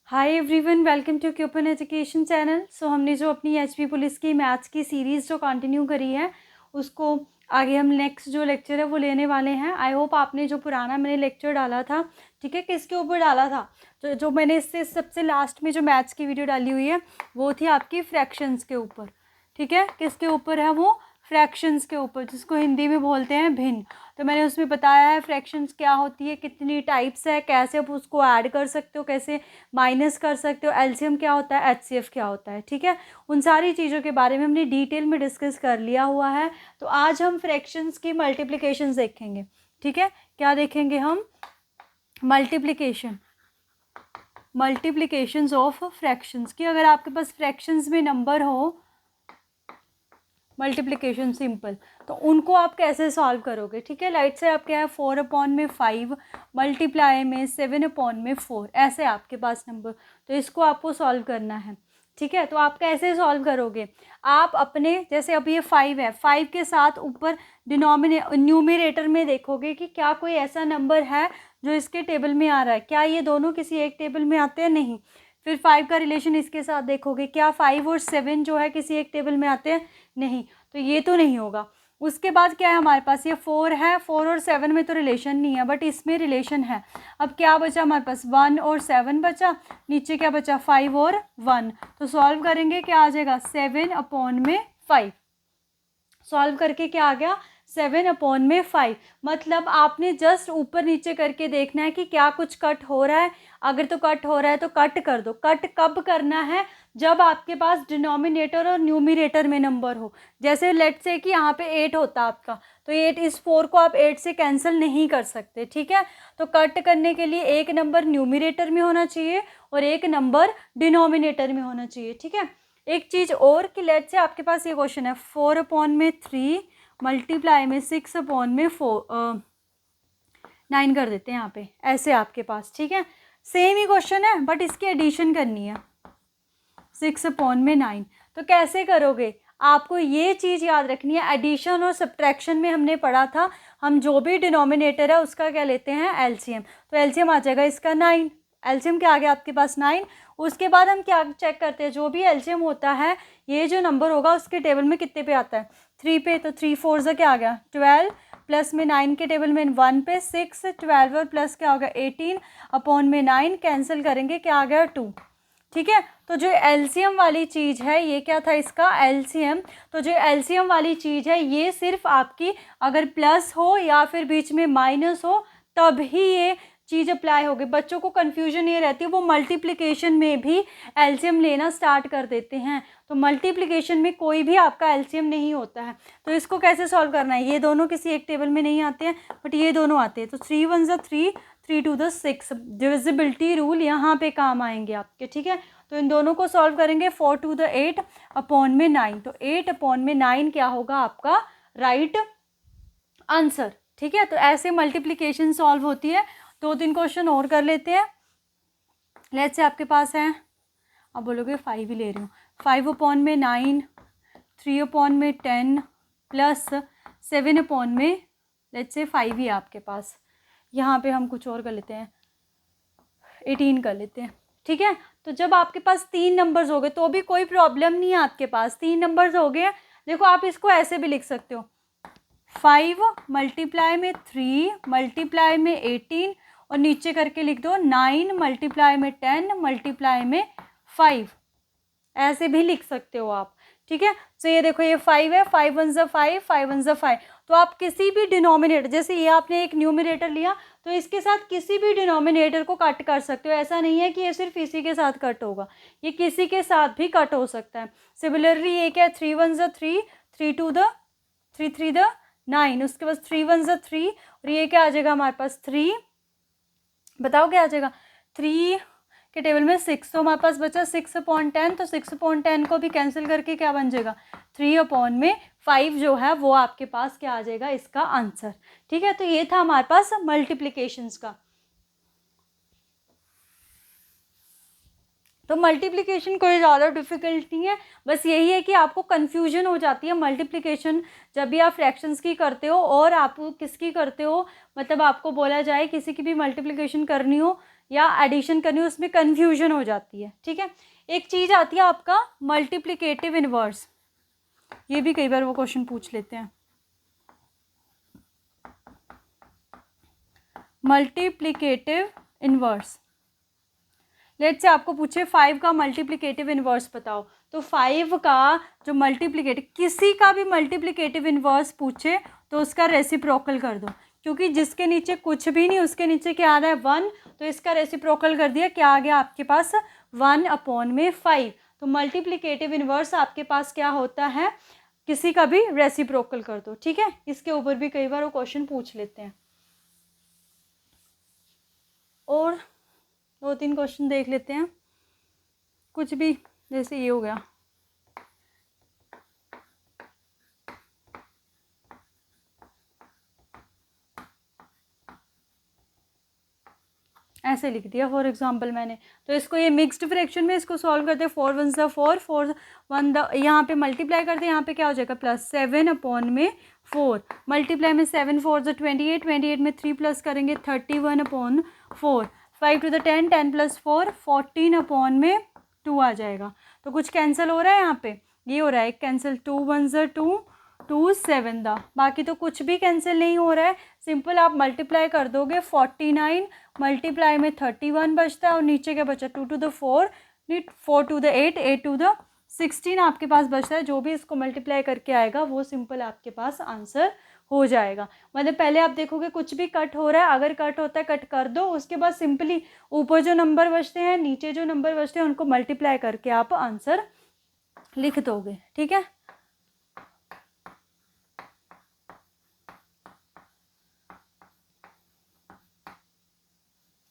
Hi everyone, welcome to क्यूपन education channel. So हमने जो अपनी एचपी पुलिस की मैथ्स की सीरीज़ जो कंटिन्यू करी है उसको आगे हम नेक्स्ट जो लेक्चर है वो लेने वाले हैं। आई होप आपने जो पुराना मैंने लेक्चर डाला था, ठीक है, किसके ऊपर डाला था, जो मैंने इससे सबसे लास्ट में जो मैथ्स की वीडियो डाली हुई है वो थी आपकी फ्रैक्शंस के ऊपर। ठीक है, किसके ऊपर है वो? फ्रैक्शंस के ऊपर, जिसको हिंदी में बोलते हैं भिन्न। तो मैंने उसमें बताया है फ्रैक्शंस क्या होती है, कितनी टाइप्स है, कैसे आप उसको ऐड कर सकते हो, कैसे माइनस कर सकते हो, एलसीएम क्या होता है, एचसीएफ क्या होता है। ठीक है, उन सारी चीज़ों के बारे में हमने डिटेल में डिस्कस कर लिया हुआ है। तो आज हम फ्रैक्शंस की मल्टीप्लिकेशंस देखेंगे। ठीक है, क्या देखेंगे हम? मल्टीप्लिकेशंस ऑफ फ्रैक्शंस की। अगर आपके पास फ्रैक्शंस में नंबर हो मल्टीप्लिकेशन सिंपल, तो उनको आप कैसे सॉल्व करोगे? ठीक है, लाइट से आप क्या है 4/5 मल्टीप्लाई में 7/4 ऐसे आपके पास नंबर, तो इसको आपको सॉल्व करना है। ठीक है, तो आप कैसे सॉल्व करोगे? आप अपने जैसे अब ये 5 है, 5 के साथ ऊपर न्यूमरेटर में देखोगे कि क्या कोई ऐसा नंबर है जो इसके टेबल में आ रहा है। क्या ये दोनों किसी एक टेबल में आते हैं? नहीं। फिर 5 का रिलेशन इसके साथ देखोगे, क्या 5 और 7 जो है किसी एक टेबल में आते हैं? नहीं, तो ये तो नहीं होगा। उसके बाद क्या है हमारे पास? ये 4 है, 4 और 7 में तो रिलेशन नहीं है, बट इसमें रिलेशन है। अब क्या बचा हमारे पास? 1 और 7 बचा, नीचे क्या बचा? 5 और 1। तो सॉल्व करेंगे, क्या आ जाएगा? 7/5। सॉल्व करके क्या आ गया? 7/5। मतलब आपने जस्ट ऊपर नीचे करके देखना है कि क्या कुछ कट हो रहा है। अगर तो कट हो रहा है तो कट कर दो। कट कब करना है? जब आपके पास डिनोमिनेटर और न्यूमरेटर में नंबर हो। जैसे लेट से कि यहाँ पे 8 होता आपका, तो 8 इस 4 को आप 8 से कैंसिल नहीं कर सकते। ठीक है, तो कट करने के लिए एक नंबर न्यूमरेटर में होना चाहिए और एक नंबर डिनोमिनेटर में होना चाहिए। ठीक है, एक चीज़ और कि लेट से आपके पास ये क्वेश्चन है 4/3 मल्टीप्लाई में 6/4 9 कर देते हैं यहाँ पे ऐसे आपके पास। ठीक है, सेम ही क्वेश्चन है बट इसकी एडिशन करनी है 6/9। तो कैसे करोगे? आपको ये चीज़ याद रखनी है, एडिशन और सब्ट्रैक्शन में हमने पढ़ा था, हम जो भी डिनोमिनेटर है उसका क्या लेते हैं? एलसीएम। तो एलसीएम आ जाएगा इसका 9। एलसीएम क्या आ गया आपके पास? 9। उसके बाद हम क्या चेक करते हैं? जो भी एलसीएम होता है, ये जो नंबर होगा उसके टेबल में कितने पे आता है? 3 पे। तो 3 4 से क्या आ गया? 12, प्लस में 9 के टेबल में 1 पे 6, 12 और प्लस क्या होगा? 18/9 कैंसिल करेंगे, क्या आ गया? 2। ठीक है, तो जो एलसीएम वाली चीज़ है, ये क्या था इसका? एलसीएम। तो जो एलसीएम वाली चीज़ है ये सिर्फ आपकी अगर प्लस हो या फिर बीच में माइनस हो तब ही ये चीज़ अप्लाई होगी। बच्चों को कन्फ्यूजन ये रहती है, वो मल्टीप्लिकेशन में भी एलसीएम लेना स्टार्ट कर देते हैं। तो मल्टीप्लिकेशन में कोई भी आपका एलसीएम नहीं होता है। तो इसको कैसे सॉल्व करना है? ये दोनों किसी एक टेबल में नहीं आते हैं बट ये दोनों आते हैं। तो 3 1 3, 3 2 6 डिविजिबिलिटी रूल यहाँ पे काम आएंगे आपके। ठीक है, तो इन दोनों को सॉल्व करेंगे 4 2 8/9। तो 8/9 क्या होगा आपका राइट आंसर। ठीक है, तो ऐसे मल्टीप्लिकेशन सॉल्व होती है। 2-3 क्वेश्चन और कर लेते हैं। लेट्स से आपके पास है, अब बोलोगे 5 ही ले रही हूँ, 5/9, 3/10 प्लस 7/, लेट्स से 5 ही है आपके पास। यहाँ पे हम कुछ और कर लेते हैं, 18 कर लेते हैं। ठीक है, तो जब आपके पास 3 नंबर्स हो गए तो भी कोई प्रॉब्लम नहीं है, आपके पास 3 नंबर्स हो गए। देखो आप इसको ऐसे भी लिख सकते हो, 5 मल्टीप्लाई में 3 मल्टीप्लाई में 18 और नीचे करके लिख दो 9 मल्टीप्लाई में 10 मल्टीप्लाई में 5, ऐसे भी लिख सकते हो आप। ठीक है, तो ये देखो ये 5 है, 5 1 5, 5 1 5। तो आप किसी भी डिनोमिनेटर, जैसे ये आपने एक न्यूमरेटर लिया तो इसके साथ किसी भी डिनोमिनेटर को कट कर सकते हो। ऐसा नहीं है कि ये सिर्फ इसी के साथ कट होगा, ये किसी के साथ भी कट हो सकता है। सिमिलरली ये क्या है? 3 1 3, 3 2 3 3 9, उसके बाद 3 1 3 और ये क्या आ जाएगा हमारे पास? 3, बताओ क्या आ जाएगा? 3 के टेबल में 6, तो हमारे पास बचा 6/10। तो 6/10 को भी कैंसिल करके क्या बन जाएगा? 3/5 जो है वो आपके पास क्या आ जाएगा इसका आंसर। ठीक है, तो ये था हमारे पास मल्टीप्लिकेशंस का। तो मल्टीप्लिकेशन कोई ज़्यादा डिफ़िकल्ट नहीं है, बस यही है कि आपको कन्फ्यूजन हो जाती है मल्टीप्लिकेशन जब भी आप फ्रैक्शंस की करते हो और आप किसकी करते हो, मतलब आपको बोला जाए किसी की भी मल्टीप्लिकेशन करनी हो या एडिशन करनी हो, उसमें कन्फ्यूजन हो जाती है। ठीक है, एक चीज़ आती है आपका मल्टीप्लिकेटिव इन्वर्स, ये भी कई बार वो क्वेश्चन पूछ लेते हैं। मल्टीप्लिकेटिव इन्वर्स, लेट्स से आपको पूछे 5 का मल्टीप्लिकेटिव इन्वर्स बताओ, तो 5 का जो मल्टीप्लिकेटिव, किसी का भी मल्टीप्लिकेटिव इन्वर्स पूछे तो उसका रेसिप्रोकल कर दो, क्योंकि जिसके नीचे कुछ भी नहीं उसके नीचे क्या आ रहा है 1, तो इसका रेसिप्रोकल कर दिया, क्या आ गया आपके पास 1/5। तो मल्टीप्लिकेटिव इन्वर्स आपके पास क्या होता है, किसी का भी रेसिप्रोकल कर दो। ठीक है, इसके ऊपर भी कई बार वो क्वेश्चन पूछ लेते हैं। और 2-3 क्वेश्चन देख लेते हैं, कुछ भी, जैसे ये हो गया, ऐसे लिख दिया फॉर एग्जांपल मैंने, तो इसको ये मिक्स्ड फ्रैक्शन में इसको सॉल्व करते हैं, 4 1 4 4 1 यहाँ पे मल्टीप्लाई करते हैं, यहाँ पे क्या हो जाएगा प्लस 7/4, मल्टीप्लाई में 7 4 28, 28 में 3 प्लस करेंगे 31/4, 5 to the 10, 10 + 4 14/2 आ जाएगा। तो कुछ कैंसिल हो रहा है यहाँ पे, ये हो रहा है कैंसिल, 2 1 2 2 7 दा, बाकी तो कुछ भी कैंसिल नहीं हो रहा है। सिंपल आप मल्टीप्लाई कर दोगे, 49 मल्टीप्लाई में 31 बचता है और नीचे क्या बचा 2 to the 4, 4 to the 8, 8 to the 16 आपके पास बचता है। जो भी इसको मल्टीप्लाई करके आएगा वो सिंपल आपके पास आंसर हो जाएगा। मतलब पहले आप देखोगे कुछ भी कट हो रहा है, अगर कट होता है कट कर दो, उसके बाद सिंपली ऊपर जो नंबर बचते हैं नीचे जो नंबर बचते हैं उनको मल्टीप्लाई करके आप आंसर लिख दोगे। ठीक है,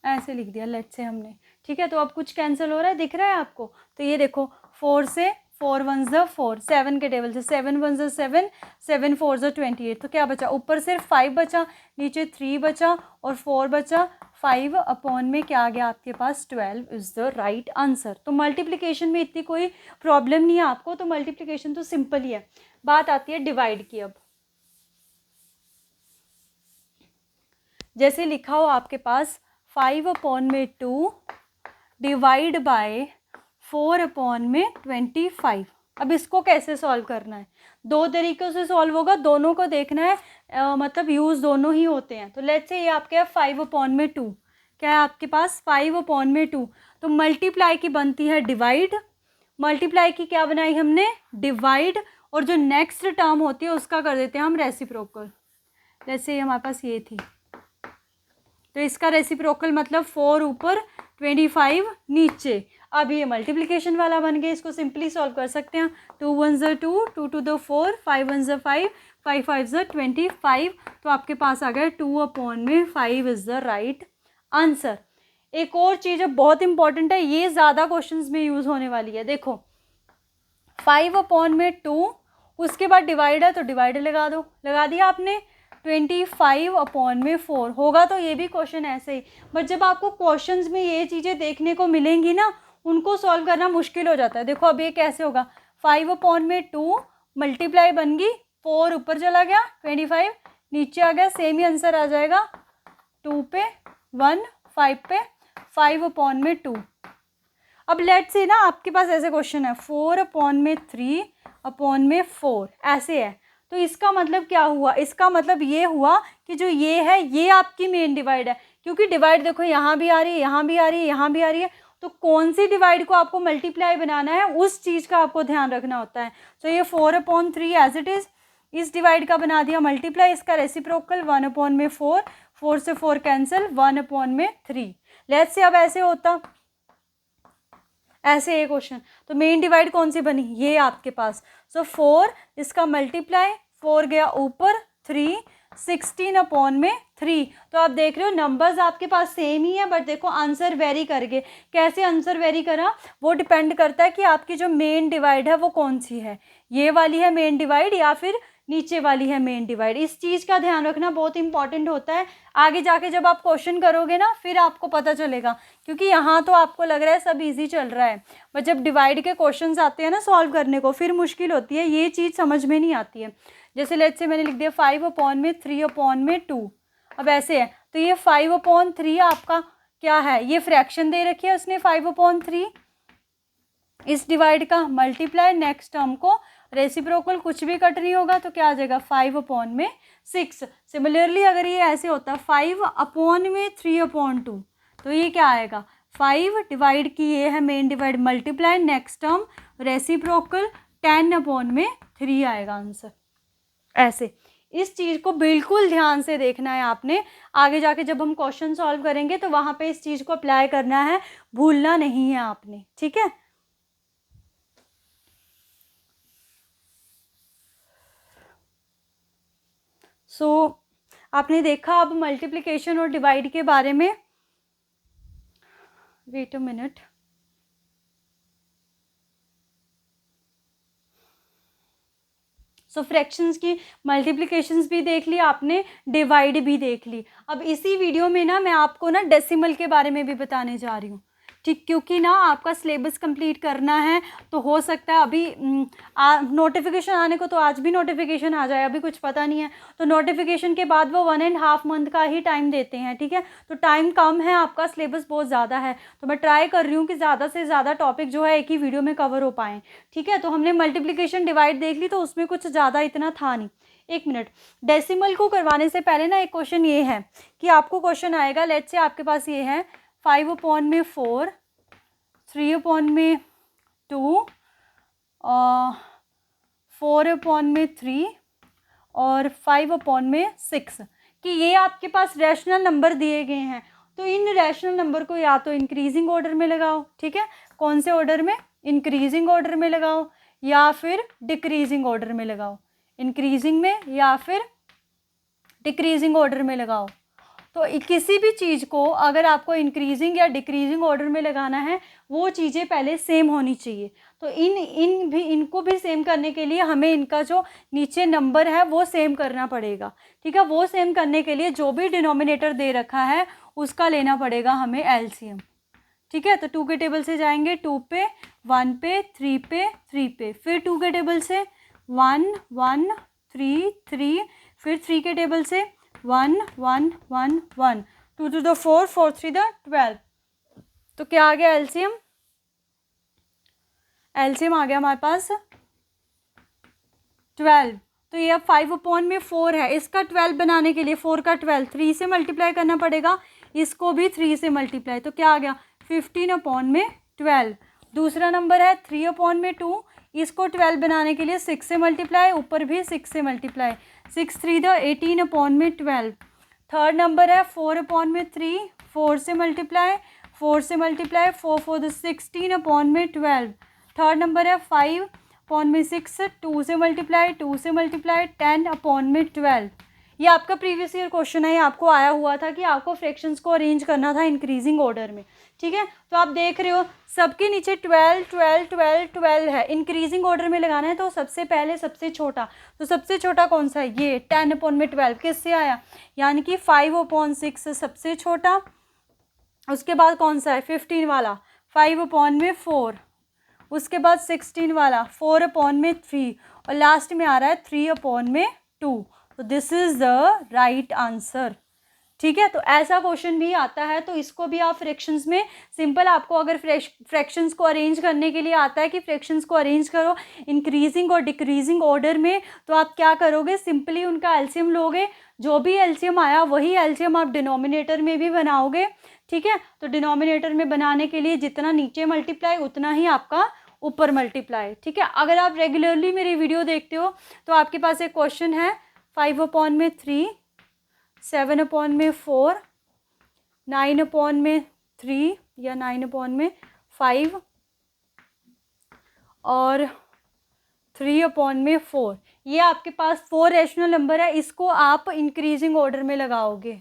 ऐसे लिख दिया लेट से हमने। ठीक है, तो अब कुछ कैंसिल हो रहा है, दिख रहा है आपको, तो ये देखो 4 से 4 1 4, 7 के टेबल से 7 1 7, 7 4 28, तो क्या बचा, ऊपर सिर्फ 5 बचा, नीचे 3 बचा और 4 बचा, 5 में क्या आ गया आपके पास 12 इज़ द राइट आंसर। तो मल्टीप्लिकेशन में इतनी कोई प्रॉब्लम नहीं है आपको, तो मल्टीप्लिकेशन तो सिंपल ही है। बात आती है डिवाइड की। अब जैसे लिखा हो आपके पास 5/2 डिवाइड बाय 4/25। अब इसको कैसे सॉल्व करना है, दो तरीक़ों से सॉल्व होगा, दोनों को देखना है, मतलब यूज़ दोनों ही होते हैं। तो लेट्स से ये आपके 5/2 क्या है आपके पास 5/2, तो मल्टीप्लाई की बनती है डिवाइड, मल्टीप्लाई की क्या बनाई हमने डिवाइड, और जो नेक्स्ट टर्म होती है उसका कर देते हैं हम रेसिप्रोकल। जैसे हमारे पास ये थी, तो इसका रेसिप्रोकल मतलब 4 ऊपर 25 नीचे। अब ये मल्टीप्लिकेशन वाला बन गया, इसको सिंपली सॉल्व कर सकते हैं, 2 1 2, 2 2 4, 5 1 5, 5 5 25, तो आपके पास आ गया 2/5 इज़ द राइट आंसर। एक और चीज़ है बहुत इंपॉर्टेंट है, ये ज़्यादा क्वेश्चंस में यूज़ होने वाली है। देखो 5/2, उसके बाद डिवाइड है तो डिवाइड लगा दो, लगा दिया आपने, 25/4 होगा, तो ये भी क्वेश्चन ऐसे ही। बट जब आपको क्वेश्चंस में ये चीज़ें देखने को मिलेंगी ना, उनको सॉल्व करना मुश्किल हो जाता है। देखो अब ये कैसे होगा, 5/2 मल्टीप्लाई बन गई, 4 ऊपर चला गया, 25 नीचे आ गया, सेम ही आंसर आ जाएगा, 2 पे 1, 5 पे 5/2। अब लेट्स से ना आपके पास ऐसे क्वेश्चन है 4/3/4 ऐसे है, तो इसका मतलब क्या हुआ, इसका मतलब ये हुआ कि जो ये है ये आपकी मेन डिवाइड है, क्योंकि डिवाइड देखो यहाँ भी आ रही है, यहाँ भी आ रही है, यहाँ भी आ रही है, तो कौन सी डिवाइड को आपको मल्टीप्लाई बनाना है उस चीज़ का आपको ध्यान रखना होता है। तो ये 4/3 एज इट इज़, इस डिवाइड का बना दिया मल्टीप्लाई, इसका रेसिप्रोकल 1/4, 4 से 4 कैंसिल, 1/3। लेट्स से अब ऐसे होता, ऐसे ये क्वेश्चन, तो मेन डिवाइड कौन सी बनी, ये आपके पास, सो 4 इसका मल्टीप्लाई, 4 गया ऊपर, 3 16/3। तो आप देख रहे हो नंबर्स आपके पास सेम ही है, बट देखो आंसर वेरी कर गए। कैसे आंसर वेरी करा, वो डिपेंड करता है कि आपकी जो मेन डिवाइड है वो कौन सी है, ये वाली है मेन डिवाइड या फिर नीचे वाली है मेन डिवाइड। इस चीज़ का ध्यान रखना बहुत इंपॉर्टेंट होता है। आगे जाके जब आप क्वेश्चन करोगे ना फिर आपको पता चलेगा, क्योंकि यहाँ तो आपको लग रहा है सब इजी चल रहा है, बट जब डिवाइड के क्वेश्चंस आते हैं ना सॉल्व करने को फिर मुश्किल होती है, ये चीज़ समझ में नहीं आती है। जैसे लेट्स से मैंने लिख दिया 5/3/2। अब ऐसे है तो ये 5/3 आपका क्या है, ये फ्रैक्शन दे रखी है उसने 5/3, इस डिवाइड का मल्टीप्लाई नेक्स्ट टर्म को रेसिप्रोकल कुछ भी कट नहीं होगा तो क्या आ जाएगा 5/6। सिमिलरली अगर ये ऐसे होता 5/3/2 तो ये क्या आएगा 5 डिवाइड की ये है main divide multiply next term reciprocal 10/3 आएगा आंसर। ऐसे इस चीज़ को बिल्कुल ध्यान से देखना है आपने, आगे जाके जब हम क्वेश्चन सॉल्व करेंगे तो वहाँ पे इस चीज़ को अप्लाई करना है, भूलना नहीं है आपने, ठीक है। आपने देखा अब मल्टीप्लिकेशन और डिवाइड के बारे में। वेट अ मिनट, फ्रैक्शंस की मल्टीप्लिकेशंस भी देख ली आपने, डिवाइड भी देख ली। अब इसी वीडियो में ना मैं आपको ना डेसिमल के बारे में भी बताने जा रही हूँ, ठीक, क्योंकि ना आपका सिलेबस कंप्लीट करना है तो हो सकता है अभी नोटिफिकेशन आने को, तो आज भी नोटिफिकेशन आ जाए, अभी कुछ पता नहीं है, तो नोटिफिकेशन के बाद वो 1.5 मंथ का ही टाइम देते हैं, ठीक है। तो टाइम कम है, आपका सिलेबस बहुत ज़्यादा है, तो मैं ट्राई कर रही हूँ कि ज़्यादा से ज़्यादा टॉपिक जो है एक ही वीडियो में कवर हो पाएँ, ठीक है। तो हमने मल्टीप्लिकेशन डिवाइड देख ली तो उसमें कुछ ज़्यादा इतना था नहीं। एक मिनट, डेसिमल को करवाने से पहले ना एक क्वेश्चन ये है कि आपको क्वेश्चन आएगा, लेट्स से आपके पास ये है 5/4, 3/2, 4/3 और 5/6 कि ये आपके पास रैशनल नंबर दिए गए हैं। तो इन रैशनल नंबर को या तो इंक्रीजिंग ऑर्डर में लगाओ, ठीक है, कौन से ऑर्डर में, इंक्रीजिंग ऑर्डर में लगाओ या फिर डिक्रीजिंग ऑर्डर में लगाओ, इंक्रीजिंग में या फिर डिक्रीजिंग ऑर्डर में लगाओ। तो किसी भी चीज़ को अगर आपको इंक्रीजिंग या डिक्रीजिंग ऑर्डर में लगाना है वो चीज़ें पहले सेम होनी चाहिए। तो इनको भी सेम करने के लिए हमें इनका जो नीचे नंबर है वो सेम करना पड़ेगा, ठीक है। वो सेम करने के लिए जो भी डिनोमिनेटर दे रखा है उसका लेना पड़ेगा हमें एलसीएम, ठीक है। तो 2 के टेबल से जाएंगे 2 पे, 1 पे, 3 पे, 3 पे, फिर 2 के टेबल से 1 1 3 3, फिर 3 के टेबल से 1 1 1 1, 2 to the 4, 4 3 the 12। तो क्या आ गया एलसीएम, एलसीएम आ गया हमारे पास 12। तो ये अब 5/4 है, इसका 12 बनाने के लिए 4 का 12 3 से मल्टीप्लाई करना पड़ेगा, इसको भी 3 से मल्टीप्लाई, तो क्या आ गया 15/12। दूसरा नंबर है 3/2, इसको 12 बनाने के लिए 6 से मल्टीप्लाई, ऊपर भी 6 से मल्टीप्लाई, 6 3 द 18/12। थर्ड नंबर है 4/3, 4 से मल्टीप्लाई, 4 से मल्टीप्लाई, 4 4 द 16/12। थर्ड नंबर है 5/6, 2 से मल्टीप्लाई, 2 से मल्टीप्लाई, 10/12। ये आपका प्रीवियस ईयर क्वेश्चन है, ये आपको आया हुआ था कि आपको फ्रैक्शंस को अरेंज करना था इंक्रीजिंग ऑर्डर में, ठीक है। तो आप देख रहे हो सबके नीचे 12 12 12 12 है, इंक्रीजिंग ऑर्डर में लगाना है तो सबसे पहले सबसे छोटा, तो सबसे छोटा कौन सा है ये 10/12, किससे आया, यानी कि 5/6 सबसे छोटा, उसके बाद कौन सा है 15 वाला 5/4, उसके बाद 16 वाला 4/3 और लास्ट में आ रहा है 3/2। तो this is the right answer, ठीक है। तो ऐसा क्वेश्चन भी आता है, तो इसको भी आप फ्रैक्शंस में सिंपल, आपको अगर फ्रैक्शंस को अरेंज करने के लिए आता है कि फ्रैक्शंस को अरेंज करो इंक्रीजिंग और डिक्रीजिंग ऑर्डर में, तो आप क्या करोगे, सिंपली उनका एलसीएम लोगे, जो भी एलसीएम आया वही एलसीएम आप डिनोमिनेटर में भी बनाओगे, ठीक है। तो डिनोमिनेटर में बनाने के लिए जितना नीचे मल्टीप्लाई उतना ही आपका ऊपर मल्टीप्लाई, ठीक है। अगर आप रेगुलरली मेरी वीडियो देखते हो तो आपके पास एक क्वेश्चन है 5/3, 7/4, 9/3 या 9/5 और 3/4। ये आपके पास 4 रैशनल नंबर है, इसको आप इंक्रीजिंग ऑर्डर में लगाओगे,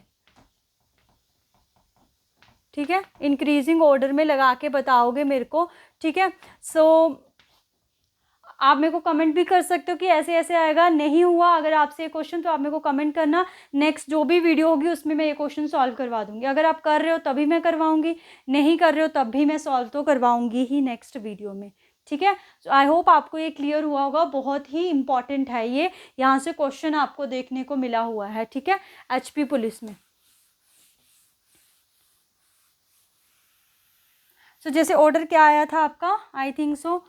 ठीक है, इंक्रीजिंग ऑर्डर में लगा के बताओगे मेरे को, ठीक है। सो आप मेरे को कमेंट भी कर सकते हो कि ऐसे ऐसे आएगा। नहीं हुआ अगर आपसे ये क्वेश्चन तो आप मेरे को कमेंट करना, नेक्स्ट जो भी वीडियो होगी उसमें मैं ये क्वेश्चन सॉल्व करवा दूँगी। अगर आप कर रहे हो तभी मैं करवाऊँगी, नहीं कर रहे हो तब भी मैं सॉल्व तो करवाऊँगी ही नेक्स्ट वीडियो में, ठीक है। तो आई होप आपको ये क्लियर हुआ होगा, बहुत ही इंपॉर्टेंट है ये, यहाँ से क्वेश्चन आपको देखने को मिला हुआ है, ठीक है, एचपी पुलिस में। सो जैसे ऑर्डर क्या आया था आपका, I think so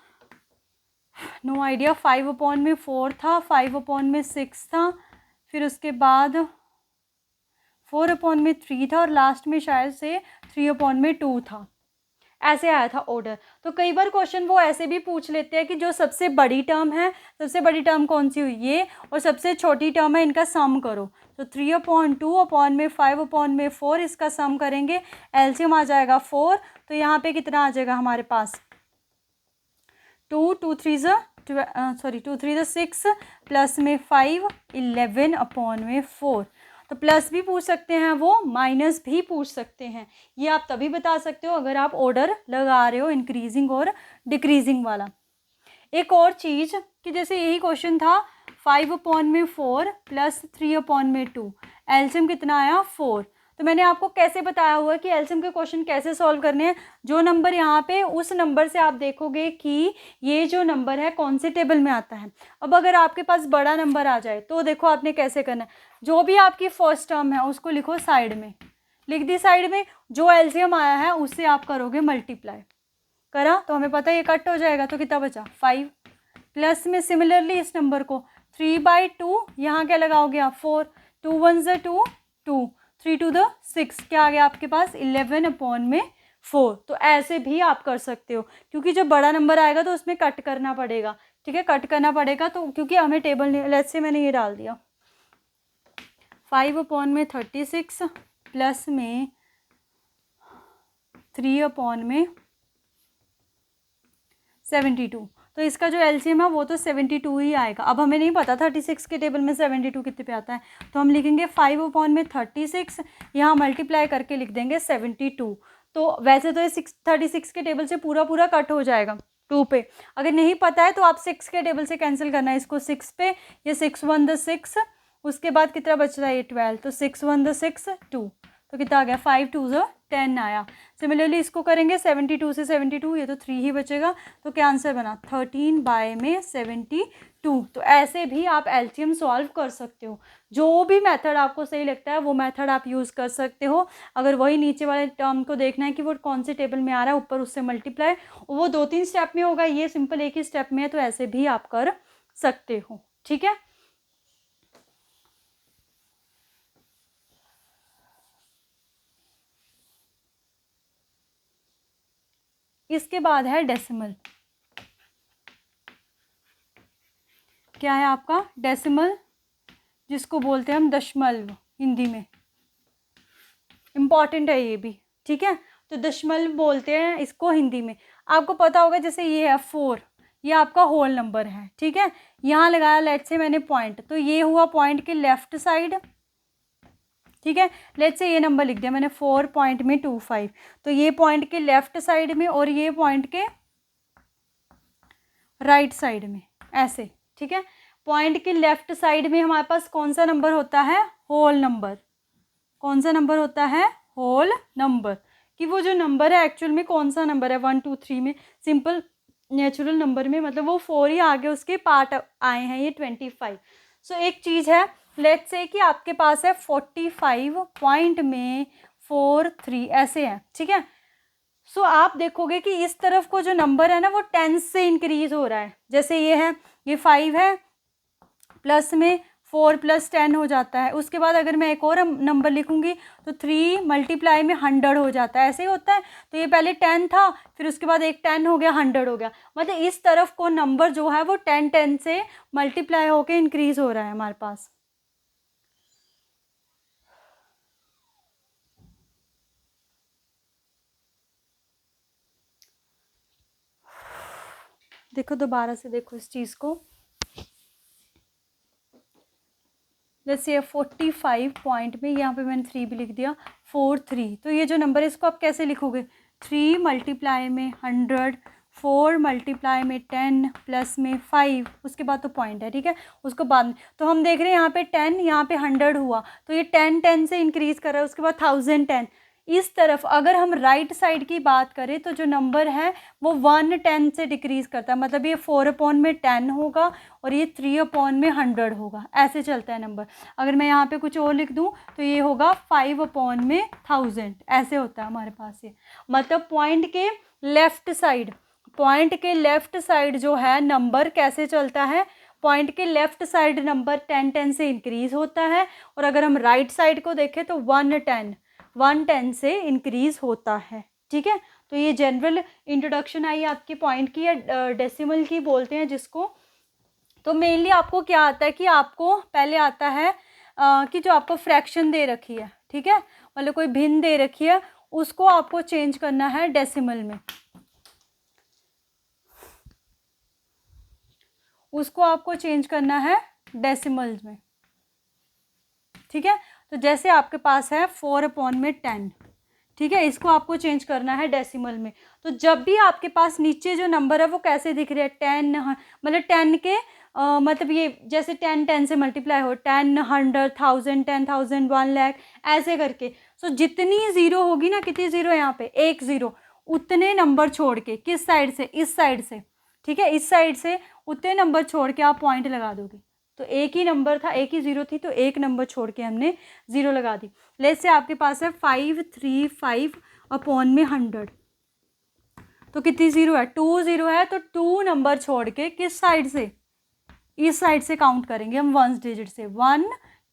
no idea, 5/4 था, 5/6 था, फिर उसके बाद 4/3 था और लास्ट में शायद से 3/2 था, ऐसे आया था ऑर्डर। तो कई बार क्वेश्चन वो ऐसे भी पूछ लेते हैं कि जो सबसे बड़ी टर्म है, सबसे बड़ी टर्म कौन सी हुई ये, और सबसे छोटी टर्म है, इनका सम करो। तो 3/2/5/4 इसका सम करेंगे, एलसीएम आ जाएगा 4। तो यहाँ पे कितना आ जाएगा हमारे पास, 2 3 6 प्लस में 5 11/4। तो प्लस भी पूछ सकते हैं वो, माइनस भी पूछ सकते हैं, ये आप तभी बता सकते हो अगर आप ऑर्डर लगा रहे हो इंक्रीजिंग और डिक्रीजिंग वाला। एक और चीज़ कि जैसे यही क्वेश्चन था 5/4 प्लस 3/2, एलसीएम कितना आया 4। तो मैंने आपको कैसे बताया हुआ है कि एलसीएम के क्वेश्चन कैसे सॉल्व करने हैं। जो नंबर यहाँ पे, उस नंबर से आप देखोगे कि ये जो नंबर है कौन से टेबल में आता है। अब अगर आपके पास बड़ा नंबर आ जाए तो देखो आपने कैसे करना है, जो भी आपकी फर्स्ट टर्म है उसको लिखो साइड में, लिख दी साइड में, जो एलसीएम आया है उससे आप करोगे मल्टीप्लाई, करा तो हमें पता है ये कट हो जाएगा, तो कितना बचा 5। प्लस में सिमिलरली इस नंबर को 3/2, यहाँ क्या लगाओगे आप 4, 2 1 2 2, 3 2 6, क्या आ गया आपके पास 11/4। तो ऐसे भी आप कर सकते हो, क्योंकि जब बड़ा नंबर आएगा तो उसमें कट करना पड़ेगा, ठीक है, कट करना पड़ेगा। तो क्योंकि हमें टेबल लेट्स से मैंने ये डाल दिया 5/36 प्लस में 3/72, तो इसका जो एलसीएम है वो तो 72 ही आएगा। अब हमें नहीं पता 36 के टेबल में 72 कितने पे आता है, तो हम लिखेंगे 5/36, यहाँ मल्टीप्लाई करके लिख देंगे 72। तो वैसे तो ये 36 के टेबल से पूरा पूरा कट हो जाएगा 2 पे। अगर नहीं पता है तो आप 6 के टेबल से कैंसिल करना है इसको 6 पे, ये 6 1 6, उसके बाद कितना बच रहा है ये 12, तो 6 1 6 2, तो कितना आ गया 5 2 10 आया। सिमिलरली इसको करेंगे 72 से 72, ये तो 3 ही बचेगा, तो क्या आंसर बना 13/72। तो ऐसे भी आप एलसीएम सॉल्व कर सकते हो, जो भी मेथड आपको सही लगता है वो मेथड आप यूज़ कर सकते हो। अगर वही नीचे वाले टर्म को देखना है कि वो कौन से टेबल में आ रहा है, ऊपर उससे मल्टीप्लाई, वो 2-3 स्टेप में होगा, ये सिंपल एक ही स्टेप में है, तो ऐसे भी आप कर सकते हो, ठीक है। इसके बाद है डेसिमल। क्या है आपका डेसिमल, जिसको बोलते हैं हम दशमलव हिंदी में, इम्पॉर्टेंट है ये भी, ठीक है। तो दशमलव बोलते हैं इसको हिंदी में। आपको पता होगा जैसे ये है 4, ये आपका होल नंबर है, ठीक है। यहाँ लगाया लेट्स से मैंने पॉइंट, तो ये हुआ पॉइंट के लेफ्ट साइड, ठीक है। लेट्स से ये नंबर लिख दिया मैंने 4.25, तो ये पॉइंट के लेफ्ट साइड में और ये पॉइंट के राइट साइड में, ऐसे, ठीक है। पॉइंट के लेफ्ट साइड में हमारे पास कौन सा नंबर होता है, होल नंबर। कौन सा नंबर होता है, होल नंबर, कि वो जो नंबर है एक्चुअल में कौन सा नंबर है 1 2 3 में, सिंपल नेचुरल नंबर में, मतलब वो 4 ही आगे उसके पार्ट आए हैं, ये 25। सो एक चीज़ है, लेट्स से कि आपके पास है 45 पॉइंट में 43 ऐसे है, ठीक है। सो आप देखोगे कि इस तरफ को जो नंबर है ना वो 10 से इंक्रीज हो रहा है। जैसे ये है, ये 5 है, प्लस में 4 + 10 हो जाता है। उसके बाद अगर मैं एक और नंबर लिखूंगी तो 3 मल्टीप्लाई में 100 हो जाता है, ऐसे ही होता है। तो ये पहले 10 था, फिर उसके बाद एक 10 हो गया, 100 हो गया, मतलब इस तरफ को नंबर जो है वो 10 से मल्टीप्लाई होकर इंक्रीज हो रहा है हमारे पास। देखो दोबारा से देखो इस चीज़ को, जैसे 45 पॉइंट में यहाँ पे मैंने 3 भी लिख दिया, 4 3, तो ये जो नंबर है इसको आप कैसे लिखोगे, 3 मल्टीप्लाई में 100 4 मल्टीप्लाई में 10 प्लस में 5, उसके बाद तो पॉइंट है, ठीक है, उसको बाद में। तो हम देख रहे हैं यहाँ पे 10, यहाँ पे 100 हुआ, तो ये 10 से इंक्रीज़ कर रहा है, उसके बाद 1010। इस तरफ अगर हम राइट साइड की बात करें तो जो नंबर है वो 110 से डिक्रीज़ करता है, मतलब ये 4/10 होगा और ये 3/100 होगा, ऐसे चलता है नंबर। अगर मैं यहाँ पे कुछ और लिख दूँ तो ये होगा 5/1000, ऐसे होता है हमारे पास ये। मतलब पॉइंट के लेफ़्ट साइड जो है नंबर कैसे चलता है, पॉइंट के लेफ़्ट साइड नंबर 10 से इंक्रीज़ होता है, और अगर हम राइट साइड को देखें तो 110 से इंक्रीज़ होता है, ठीक है। तो ये जनरल इंट्रोडक्शन आई आपके पॉइंट की, या डेसिमल की बोलते हैं जिसको। तो मेनली आपको क्या आता है कि आपको पहले आता है कि जो आपको फ्रैक्शन दे रखी है, ठीक है, मतलब कोई भिन्न दे रखी है, उसको आपको चेंज करना है डेसिमल में, उसको आपको चेंज करना है डेसिमल्स में, ठीक है। तो जैसे आपके पास है 4/10, ठीक है, इसको आपको चेंज करना है डेसिमल में। तो जब भी आपके पास नीचे जो नंबर है वो कैसे दिख रहे हैं, 10, मतलब 10 के मतलब ये जैसे 10 से मल्टीप्लाई हो, 10, 100, 1000, 10,000, 1 लाख, ऐसे करके। सो जितनी ज़ीरो होगी ना, कितनी ज़ीरो है यहाँ पे, 1 ज़ीरो, उतने नंबर छोड़ के, किस साइड से, इस साइड से, ठीक है, इस साइड से उतने नंबर छोड़ के आप पॉइंट लगा दोगे। तो एक ही नंबर था, एक ही ज़ीरो थी, तो एक नंबर छोड़ के हमने ज़ीरो लगा दी। लेट्स से आपके पास है 535/100, तो कितनी ज़ीरो है, 2 ज़ीरो है, तो 2 नंबर छोड़ के किस साइड से, इस साइड से काउंट करेंगे हम, 1 डिजिट से, 1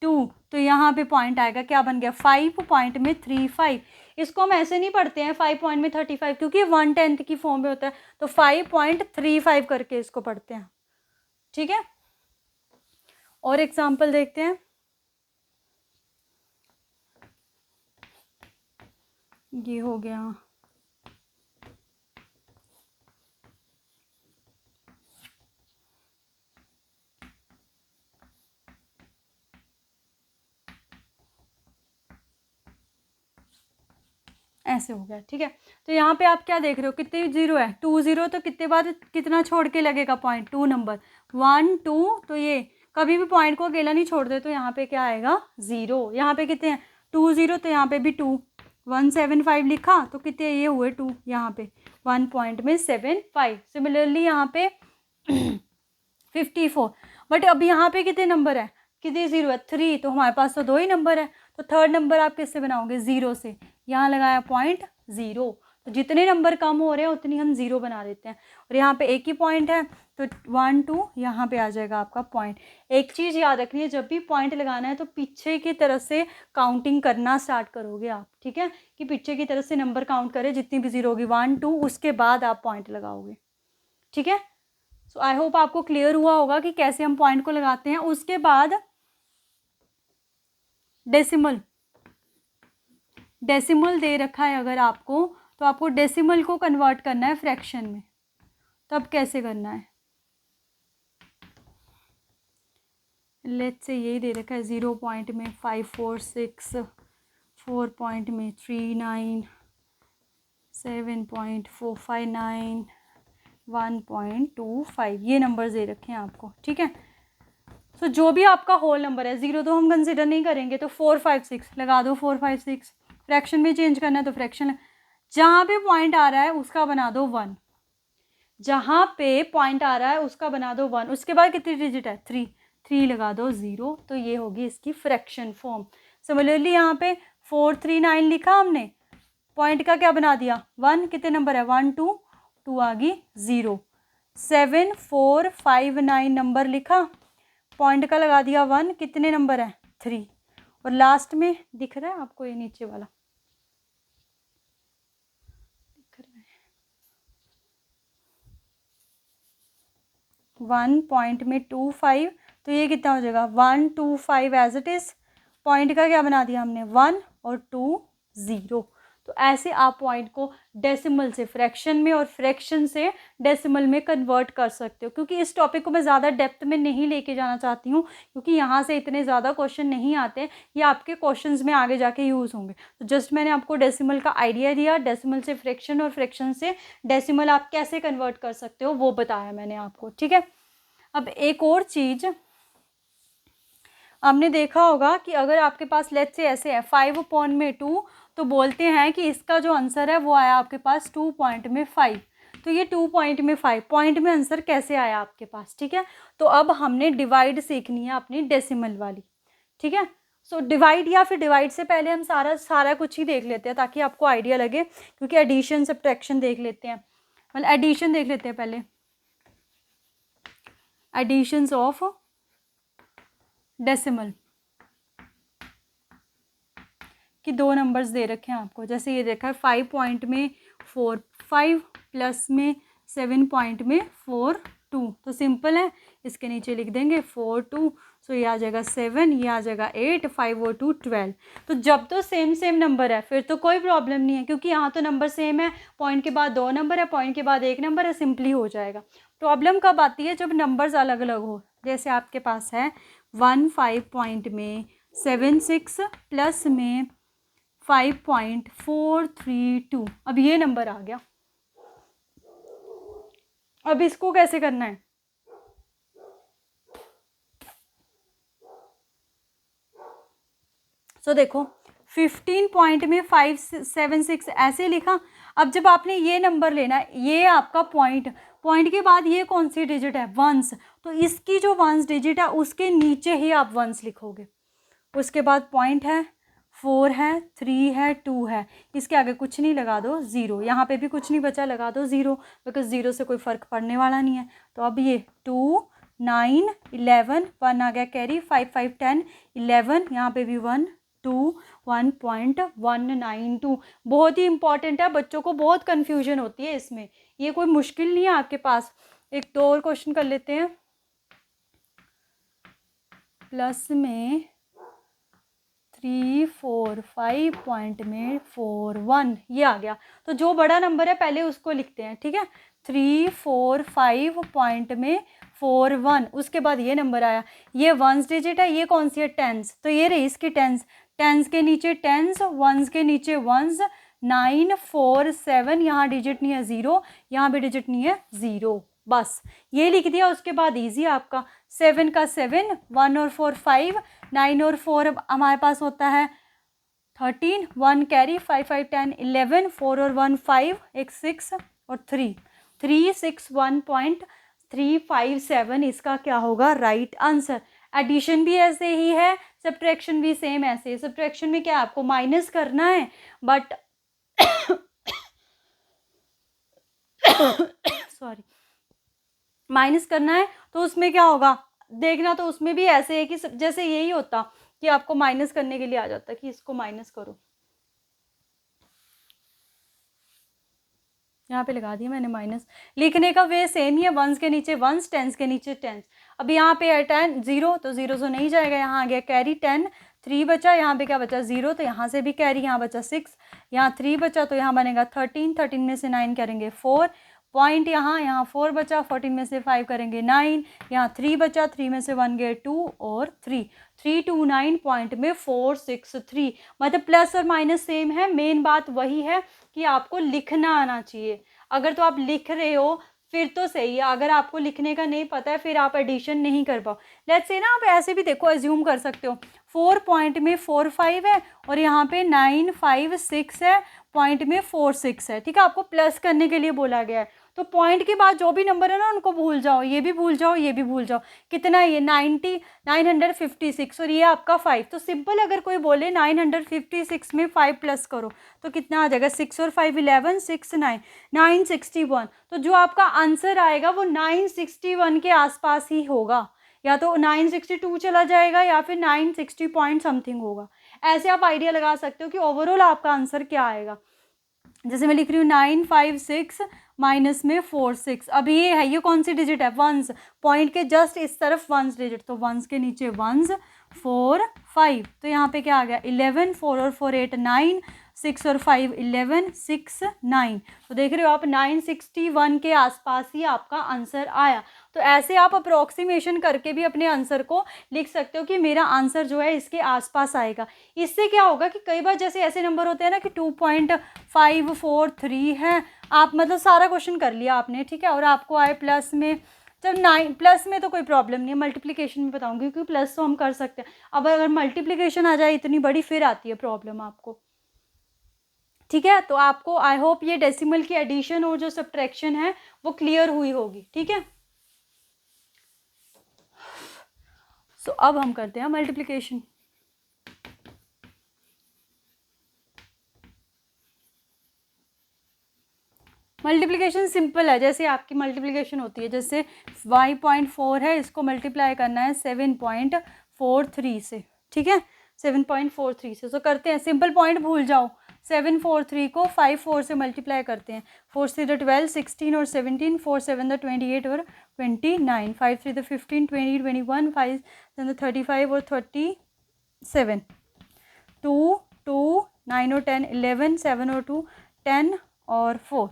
2, तो यहाँ पे पॉइंट आएगा, क्या बन गया, 5.35। इसको हम ऐसे नहीं पढ़ते हैं 5.35, क्योंकि 1/10 की फॉर्म में होता है, तो 5.35 करके इसको पढ़ते हैं, ठीक है। और एग्जाम्पल देखते हैं, ये हो गया, ऐसे हो गया, ठीक है। तो यहाँ पे आप क्या देख रहे हो, कितने ज़ीरो है, 2 ज़ीरो, तो कितने बार कितना छोड़ के लगेगा पॉइंट, 2 नंबर, 1 2, तो ये कभी भी पॉइंट को अकेला नहीं छोड़ते, तो यहाँ पे क्या आएगा, ज़ीरो। यहाँ पे कितने हैं, 2 ज़ीरो, तो यहाँ पे भी 2, 175 लिखा, तो कितने ये हुए 2, यहाँ पे 1.75। सिमिलरली यहाँ पे 54, बट अब यहाँ पे कितने नंबर है, कितने ज़ीरो है, 3, तो हमारे पास तो 2 ही नंबर है, तो थर्ड नंबर आप किससे बनाओगे, ज़ीरो से। यहाँ लगाया पॉइंट, ज़ीरो, तो जितने नंबर कम हो रहे हैं उतनी हम ज़ीरो बना देते हैं, और यहाँ पे एक ही पॉइंट है, तो 1 2, यहाँ पे आ जाएगा आपका पॉइंट। एक चीज़ याद रखनी है, जब भी पॉइंट लगाना है तो पीछे की तरफ से काउंटिंग करना स्टार्ट करोगे आप, ठीक है, कि पीछे की तरफ से नंबर काउंट करें, जितनी भी ज़ीरो होगी 1 2, उसके बाद आप पॉइंट लगाओगे, ठीक है। सो आई होप आपको क्लियर हुआ होगा कि कैसे हम पॉइंट को लगाते हैं। उसके बाद डेसिमल दे रखा है अगर आपको, तो आपको डेसिमल को कन्वर्ट करना है फ्रैक्शन में। तब कैसे करना है, लेट्स से यही दे रखा है, 0 पॉइंट में 546, 4 पॉइंट में 39, 7.459, 1.25, ये नंबर दे रखे हैं आपको, ठीक है। सो जो भी आपका होल नंबर है, ज़ीरो तो हम कंसिडर नहीं करेंगे, तो 456 लगा दो, 456। फ्रैक्शन में चेंज करना है तो फ्रैक्शन, जहाँ पे पॉइंट आ रहा है उसका बना दो 1, जहाँ पे पॉइंट आ रहा है उसका बना दो 1, उसके बाद कितनी डिजिट है, 3 लगा दो 0, तो ये होगी इसकी फ्रैक्शन फॉर्म। सिमिलरली यहाँ पे 439 लिखा हमने, पॉइंट का क्या बना दिया 1, कितने नंबर है 1 2, 2 आ गई 0, 7459 नंबर लिखा, पॉइंट का लगा दिया 1, कितने नंबर है 3, और लास्ट में दिख रहा है आपको ये नीचे वाला, दिख रहा है 1.25, तो ये कितना हो जाएगा 125 एज इट इज़। पॉइंट का क्या बना दिया हमने 1 और 2 0, तो ऐसे आप पॉइंट को डेसिमल से फ्रैक्शन में और फ्रैक्शन से डेसिमल में कन्वर्ट कर सकते हो। क्योंकि इस टॉपिक को मैं ज़्यादा डेप्थ में नहीं लेके जाना चाहती हूँ, क्योंकि यहाँ से इतने ज़्यादा क्वेश्चन नहीं आते, ये आपके क्वेश्चंस में आगे जाके यूज़ होंगे। तो जस्ट मैंने आपको डेसिमल का आइडिया दिया, डेसिमल से फ्रैक्शन और फ्रैक्शन से डेसिमल आप कैसे कन्वर्ट कर सकते हो वो बताया मैंने आपको, ठीक है। अब एक और चीज़ आपने देखा होगा कि अगर आपके पास लेट्स से ऐसे है 5/2, तो बोलते हैं कि इसका जो आंसर है वो आया आपके पास 2.5। तो ये 2.5 पॉइंट में आंसर कैसे आया आपके पास, ठीक है। तो अब हमने डिवाइड सीखनी है अपनी डेसिमल वाली, ठीक है। सो डिवाइड या फिर डिवाइड से पहले हम सारा कुछ ही देख लेते हैं ताकि आपको आइडिया लगे, क्योंकि एडिशन सब्ट्रैक्शन देख लेते हैं, मतलब एडिशन देख लेते हैं पहले, एडिशंस ऑफ डेसिमल कि 2 नंबर्स दे रखे हैं आपको। जैसे ये देखा है 5 पॉइंट में 4 5 प्लस में 7 पॉइंट में 4 2, तो सिंपल है, इसके नीचे लिख देंगे 4 2, सो ये आ जाएगा 7, ये आ जाएगा 8, 5 और 2 12। तो जब तो सेम नंबर है फिर तो कोई प्रॉब्लम नहीं है, क्योंकि यहाँ तो नंबर सेम है, पॉइंट के बाद 2 नंबर है, पॉइंट के बाद 1 नंबर है, सिंपली हो जाएगा। प्रॉब्लम कब आती है, जब नंबर्स अलग अलग हो। जैसे आपके पास है 1 5 पॉइंट में 7 6 प्लस में 5.432, अब ये नंबर आ गया। अब इसको कैसे करना है, सो देखो 15 पॉइंट में 5 7 6 ऐसे लिखा। अब जब आपने ये नंबर लेना है, ये आपका पॉइंट के बाद ये कौन सी डिजिट है, वंस, तो इसकी जो वंस डिजिट है उसके नीचे ही आप वंस लिखोगे। उसके बाद पॉइंट है, 4 है, 3 है, 2 है, इसके आगे कुछ नहीं, लगा दो 0। यहाँ पे भी कुछ नहीं बचा, लगा दो 0, बिकॉज 0 से कोई फ़र्क पड़ने वाला नहीं है। तो अब ये 2 9 11 1 आ गया कैरी, 5 5 10 11, यहाँ पे भी 1 2 1.192। बहुत ही इंपॉर्टेंट है, बच्चों को बहुत कन्फ्यूजन होती है इसमें, ये कोई मुश्किल नहीं है आपके पास। एक 2 और क्वेश्चन कर लेते हैं। प्लस में 3 4 5 पॉइंट में 4 1, ये आ गया। तो जो बड़ा नंबर है पहले उसको लिखते हैं, ठीक है। 3 4 5 पॉइंट में 4 1, उसके बाद ये नंबर आया, ये वंस डिजिट है, ये कौन सी है, टेंस, तो ये रही इसकी टेंस, टेंस के नीचे टेंस, वंस के नीचे वंस, 9 4 7, यहाँ डिजिट नहीं है 0, यहाँ भी डिजिट नहीं है 0, बस ये लिख दिया। उसके बाद इजी आपका 7 का 7, 1 और 4 5, 9 और 4 हमारे पास होता है 13, 1 कैरी, 5 5 10 11, 4 और 1 5, एक 6 और 3 361.357 इसका क्या होगा, राइट आंसर। एडिशन भी ऐसे ही है, सब्ट्रैक्शन भी सेम ऐसे है। सब्ट्रैक्शन में क्या आपको माइनस करना है, बट सॉरी, माइनस करना है तो उसमें क्या होगा देखना, तो उसमें भी ऐसे है कि जैसे यही होता कि आपको माइनस करने के लिए आ जाता कि इसको माइनस करो, यहाँ पे लगा दिया मैंने माइनस। लिखने का वे सेम ही है, वंस के नीचे वंस, टेंस के नीचे टेंस। अब यहाँ पे है 10 0, तो 0 से नहीं जाएगा, यहाँ आ गया कैरी 10, 3 बचा, यहाँ पे क्या बचा 0, तो यहाँ से भी कैरी, यहाँ बचा 6, यहाँ 3 बचा, तो यहाँ बनेगा 13, 13 में से 9 करेंगे 4 पॉइंट, यहाँ 4 बचा, 14 में से 5 करेंगे 9, यहाँ 3 बचा, 3 में से 1 गए 2 और 3, 329 पॉइंट में 463। मतलब प्लस और माइनस सेम है, मेन बात वही है कि आपको लिखना आना चाहिए। अगर तो आप लिख रहे हो फिर तो सही है, अगर आपको लिखने का नहीं पता है फिर आप एडिशन नहीं कर पाओ। लेट्स से ना आप ऐसे भी देखो, एज्यूम कर सकते हो 4 पॉइंट में 4 5 है और यहाँ पे 9 5 6 है, पॉइंट में 4 6 है, ठीक है। आपको प्लस करने के लिए बोला गया है, तो पॉइंट के बाद जो भी नंबर है ना उनको भूल जाओ, ये भी भूल जाओ, ये भी भूल जाओ। कितना ये 956 और ये आपका 5, तो सिंपल अगर कोई बोले 956 में 5 प्लस करो तो कितना आ जाएगा, 6 और 5 11, 6 9 961। तो जो आपका आंसर आएगा वो 961 के आसपास ही होगा, या तो 962 चला जाएगा या फिर 960 पॉइंट समथिंग होगा। ऐसे आप आइडिया लगा सकते हो कि ओवरऑल आपका आंसर क्या आएगा। जैसे मैं लिख रही हूँ 956 माइनस में 4 6, अब ये है, ये कौन सी डिजिट है, वंस, पॉइंट के जस्ट इस तरफ वंस डिजिट, तो वंस के नीचे वंस 4 5, तो यहाँ पे क्या आ गया 11, 4 और 4 8 9, 6 और 5 11, 6 9। तो देख रहे हो आप 961 के आसपास ही आपका आंसर आया। तो ऐसे आप अप्रोक्सीमेशन करके भी अपने आंसर को लिख सकते हो कि मेरा आंसर जो है इसके आसपास आएगा। इससे क्या होगा कि कई बार जैसे ऐसे नंबर होते हैं ना कि 2.543 है, आप मतलब सारा क्वेश्चन कर लिया आपने, ठीक है, और आपको आए प्लस में, जब 9 प्लस में तो कोई प्रॉब्लम नहीं है, मल्टीप्लिकेशन में बताऊंगी क्योंकि प्लस तो हम कर सकते हैं। अब अगर मल्टीप्लिकेशन आ जाए इतनी बड़ी, फिर आती है प्रॉब्लम आपको, ठीक है। तो आपको आई होप ये डेसिमल की एडिशन और जो सब्ट्रैक्शन है वो क्लियर हुई होगी, ठीक है। सो अब हम करते हैं मल्टीप्लिकेशन। मल्टीप्लिकेशन सिंपल है, जैसे आपकी मल्टीप्लिकेशन होती है, जैसे 5.4 है, इसको मल्टीप्लाई करना है 7.43 से, ठीक है, 7.43 से। तो करते हैं, सिंपल पॉइंट भूल जाओ, 743 को 54 से मल्टीप्लाई करते हैं, 4 3 12, 16 और 17, 4 7 28 और 29, 5 3 15, 20 21, 5 35 और 37, 2 2 9 और 10 11, 7 और 2 10 और 4,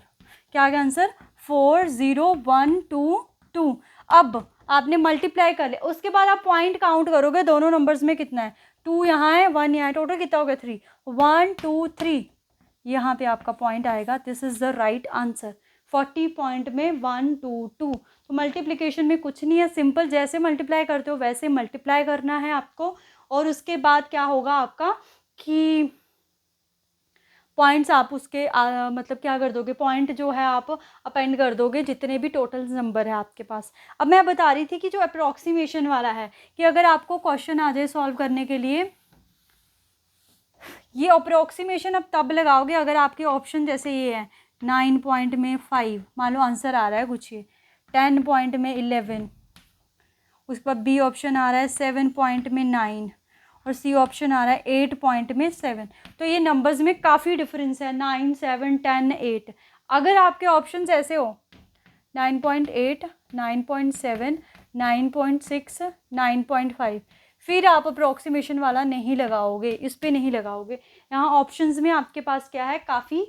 क्या आ गया आंसर 40122। अब आपने मल्टीप्लाई कर लिया, उसके बाद आप पॉइंट काउंट करोगे दोनों नंबर्स में कितना है, 2 यहाँ है 1 यहाँ है, टोटल कितना हो गया 3, 1 2 3, यहाँ पे आपका पॉइंट आएगा। This is the right answer. 40 point में 1 2 2। तो मल्टीप्लिकेशन में कुछ नहीं है, सिंपल जैसे मल्टीप्लाई करते हो वैसे मल्टीप्लाई करना है आपको, और उसके बाद क्या होगा आपका कि पॉइंट्स आप उसके मतलब क्या कर दोगे, पॉइंट जो है आप अपेंड कर दोगे जितने भी टोटल नंबर है आपके पास। अब मैं बता रही थी कि जो अप्रोक्सीमेशन वाला है, कि अगर आपको क्वेश्चन आ जाए सॉल्व करने के लिए, ये अप्रोक्सीमेशन अब तब लगाओगे अगर आपके ऑप्शन जैसे ये है 9 पॉइंट में 5, मान लो आंसर आ रहा है कुछ ये 10 पॉइंट में 11, उसके बाद बी ऑप्शन आ रहा है 7 पॉइंट में 9, और सी ऑप्शन आ रहा है 8 पॉइंट में 7। तो ये नंबर्स में काफ़ी डिफरेंस है, 9 7 10 8। अगर आपके ऑप्शंस ऐसे हो 9.8 9.7 9.6 9.5, फिर आप अप्रोक्सीमेशन वाला नहीं लगाओगे, इस पे नहीं लगाओगे। यहाँ ऑप्शंस में आपके पास क्या है, काफ़ी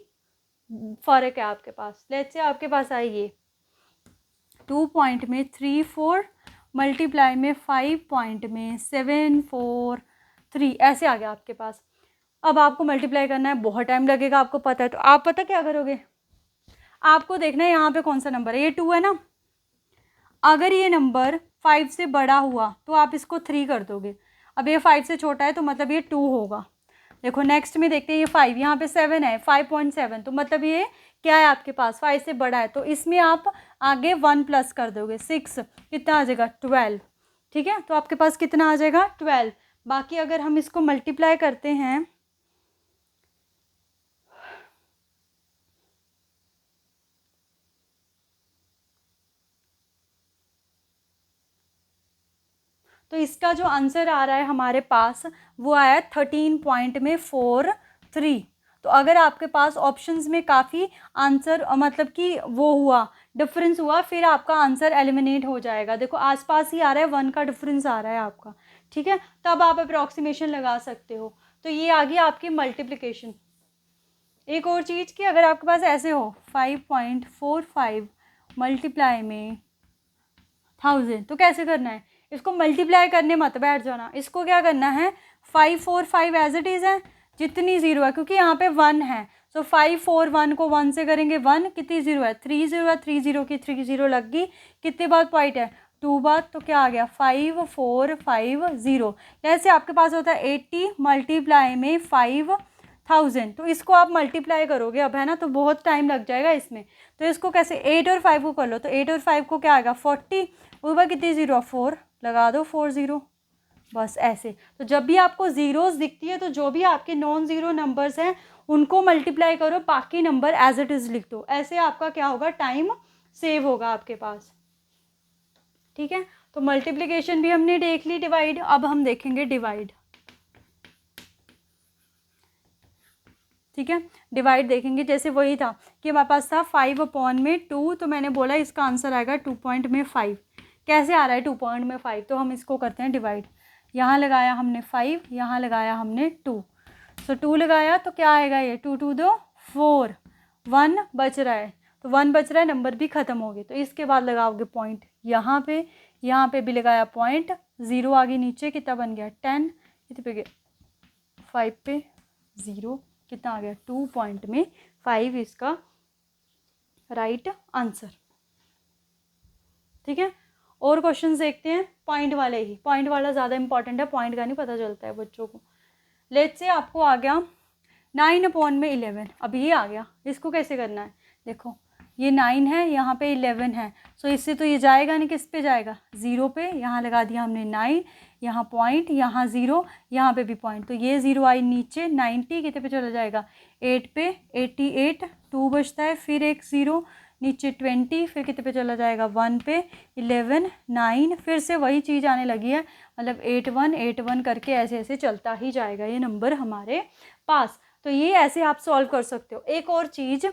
फ़र्क है आपके पास। लेट्स से आपके पास आई ये 2 पॉइंट में 3 4 मल्टीप्लाई में 5 पॉइंट में 7 4 3, ऐसे आ गया आपके पास। अब आपको मल्टीप्लाई करना है, बहुत टाइम लगेगा आपको पता है, तो आप पता क्या करोगे, आपको देखना है यहाँ पे कौन सा नंबर है, ये 2 है ना, अगर ये नंबर 5 से बड़ा हुआ तो आप इसको 3 कर दोगे, अब ये 5 से छोटा है तो मतलब ये 2 होगा। देखो नेक्स्ट में देखते हैं, ये 5 यहाँ पे 7 है, 5.7, तो मतलब ये क्या है आपके पास 5 से बड़ा है, तो इसमें आप आगे 1 प्लस कर दोगे, 6 कितना आ जाएगा 12, ठीक है। तो आपके पास कितना आ जाएगा 12। बाकी अगर हम इसको मल्टीप्लाई करते हैं, तो इसका जो आंसर आ रहा है हमारे पास वो आया 13 पॉइंट में 43। तो अगर आपके पास ऑप्शंस में काफ़ी आंसर मतलब कि वो हुआ डिफरेंस हुआ, फिर आपका आंसर एलिमिनेट हो जाएगा। देखो आसपास ही आ रहा है, 1 का डिफरेंस आ रहा है आपका, ठीक है, तब आप अप्रॉक्सीमेशन लगा सकते हो। तो ये आ गई आपकी मल्टीप्लिकेशन। एक और चीज़ कि अगर आपके पास ऐसे हो 5.45 मल्टीप्लाई में 1000, तो कैसे करना है, इसको मल्टीप्लाई करने मत बैठ जाना, इसको क्या करना है 545 एज इट इज़ है, जितनी ज़ीरो है क्योंकि यहाँ पे 1 है, सो 541 को 1 से करेंगे 1, कितनी ज़ीरो है 3 ज़ीरो है, 3 ज़ीरो की 3 ज़ीरो लग गई, कितने बाद पॉइंट है 2 बाद, तो क्या आ गया 5450। जैसे आपके पास होता है 80 मल्टीप्लाई में 5000, तो इसको आप मल्टीप्लाई करोगे अब है ना, तो बहुत टाइम लग जाएगा इसमें। तो इसको कैसे 8 और 5 को कर लो, तो 8 और 5 को क्या आएगा 40, ऊपर कितनी ज़ीरो 4 लगा दो 40, बस ऐसे। तो जब भी आपको ज़ीरोज़ दिखती है तो जो भी आपके नॉन ज़ीरो नंबर्स हैं उनको मल्टीप्लाई करो, बाकी नंबर एज इट इज़ लिख दो, ऐसे आपका क्या होगा टाइम सेव होगा आपके पास, ठीक है। तो मल्टीप्लिकेशन भी हमने देख ली, डिवाइड, अब हम देखेंगे डिवाइड, ठीक है। डिवाइड देखेंगे, जैसे वही था कि हमारे पास था 5/2, तो मैंने बोला इसका आंसर आएगा 2 पॉइंट में 5। कैसे आ रहा है 2 पॉइंट में 5, तो हम इसको करते हैं डिवाइड, यहाँ लगाया हमने 5, यहाँ लगाया हमने 2, तो 2 लगाया तो क्या आएगा ये, 2 2 2 4, 1 बच रहा है, तो 1 बच रहा है, नंबर भी ख़त्म हो गए। तो इसके बाद लगाओगे पॉइंट यहाँ पे भी लगाया पॉइंट, 0 आगे नीचे कितना बन गया 10, कितने पे गया 5 पे 0, कितना आ गया 2 पॉइंट में 5 इसका राइट आंसर। ठीक है, और क्वेश्चन देखते हैं पॉइंट वाले ही, पॉइंट वाला ज़्यादा इंपॉर्टेंट है, पॉइंट का नहीं पता चलता है बच्चों को। लेट्स से आपको आ गया 9/11, अब ये आ गया, इसको कैसे करना है, देखो ये 9 है, यहाँ पे 11 है, सो इससे तो ये जाएगा नहीं, किस पे जाएगा 0 पे, यहाँ लगा दिया हमने 9, यहाँ पॉइंट, यहाँ 0, यहाँ पे भी पॉइंट, तो ये 0 आई नीचे, 90 कितने पे चला जाएगा 8 पे, 88, 2 बचता है, फिर एक 0 नीचे 20, फिर कितने पे चला जाएगा 1 पे, 11, 9, फिर से वही चीज़ आने लगी है, मतलब 8 1 8 1 करके ऐसे ऐसे चलता ही जाएगा ये नंबर हमारे पास। तो ये ऐसे आप सॉल्व कर सकते हो। एक और चीज़,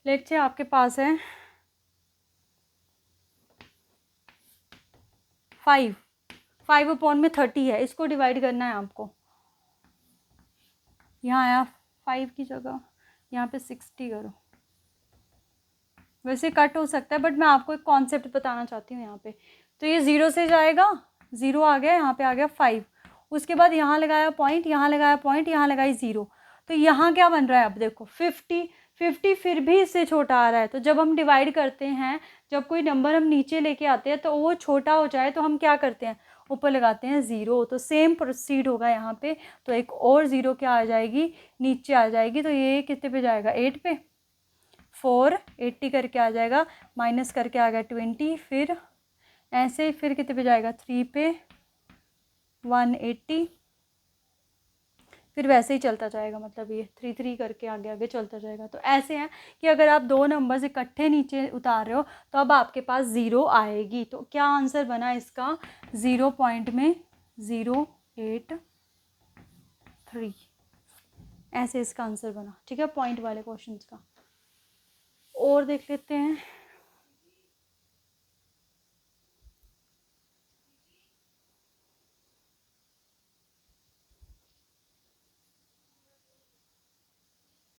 लेट्स से आपके पास है 5/30 है, इसको डिवाइड करना है आपको, यहाँ आया 5 की जगह यहाँ पे 60 करो, वैसे कट हो सकता है बट मैं आपको एक कॉन्सेप्ट बताना चाहती हूँ यहाँ पे। तो ये 0 से जाएगा, 0 आ गया, यहाँ पे आ गया 5, उसके बाद यहाँ लगाया पॉइंट, यहाँ लगाया पॉइंट, यहाँ लगाई 0, तो यहाँ क्या बन रहा है, अब देखो 50 फिर भी इससे छोटा आ रहा है। तो जब हम डिवाइड करते हैं, जब कोई नंबर हम नीचे लेके आते हैं तो वो छोटा हो जाए तो हम क्या करते हैं, ऊपर लगाते हैं 0, तो सेम प्रोसीड होगा यहाँ पे, तो एक और 0 क्या आ जाएगी, नीचे आ जाएगी, तो ये कितने पे जाएगा 8 पे, 4 80 करके आ जाएगा, माइनस करके आ गया 20, फिर ऐसे फिर कितने पे जाएगा 3 पे 180, फिर वैसे ही चलता जाएगा, मतलब ये 3 3 करके आगे आगे चलता जाएगा। तो ऐसे है कि अगर आप दो नंबर्स इकट्ठे नीचे उतार रहे हो तो अब आपके पास 0 आएगी। तो क्या आंसर बना इसका, 0 पॉइंट में 083, ऐसे इसका आंसर बना। ठीक है, पॉइंट वाले क्वेश्चन का। और देख लेते हैं।